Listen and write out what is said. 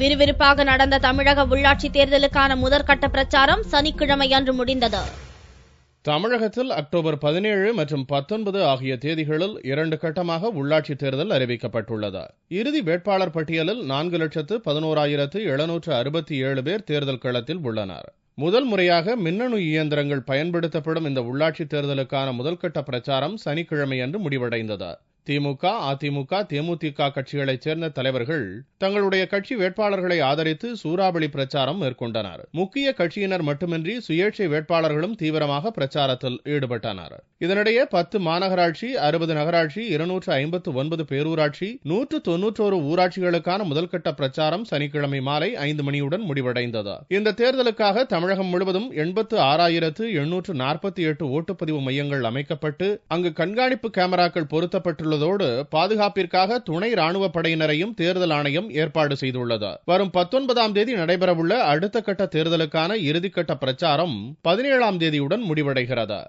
விறுவிறுப்பாக நடந்த தமிழக உள்ளாட்சி தேர்தலுக்கான முதற்கட்ட பிரச்சாரம் சனிக்கிழமை அன்று முடிந்தது. தமிழகத்தில் அக்டோபர் 17 மற்றும் 19 ஆகிய தேதிகளில் 2 கட்டமாக உள்ளாட்சி தேர்தல் அறிவிக்கப்பட்டுள்ளது. இறுதி வேட்பாளர் பட்டியலில் 4,01,767 பேர் தேர்தல் களத்தில் உள்ளனர். முதல் முறையாக மின்னணு இயந்திரங்கள் பயன்படுத்தப்படும் இந்த உள்ளாட்சி தேர்தலுக்கான முதல்கட்ட பிரச்சாரம் சனிக்கிழமை அன்று முடிவடைந்தது. திமுக, அதிமுக, தேமுதிக கட்சிகளைச் சேர்ந்த தலைவர்கள் தங்களுடைய கட்சி வேட்பாளர்களை ஆதரித்து சூறாவளி பிரச்சாரம் மேற்கொண்டனர். முக்கிய கட்சியினர் மட்டுமின்றி சுயேட்சை வேட்பாளர்களும் தீவிரமாக பிரச்சாரத்தில் ஈடுபட்டனர். இதனிடையே 10 மாநகராட்சி, 60 நகராட்சி, 259 பேரூராட்சி, 191 ஊராட்சிகளுக்கான முதல்கட்ட பிரச்சாரம் சனிக்கிழமை மாலை 5 மணியுடன் முடிவடைந்தது. இந்த தேர்தலுக்காக தமிழகம் முழுவதும் 86,848 ஓட்டுப்பதிவு மையங்கள் அமைக்கப்பட்டு அங்கு கண்காணிப்பு கேமராக்கள் பொருத்தப்பட்டுள்ளதோடு பாதுகாப்பிற்காக துணை ராணுவ படையினரையும் தேர்தல் ஆணையம் ஏற்பாடு செய்துள்ளது. வரும் 19ஆம் தேதி நடைபெறவுள்ள அடுத்த கட்ட தேர்தலுக்கான இறுதிக்கட்ட பிரச்சாரம் 17ஆம் தேதியுடன் முடிவடைகிறது.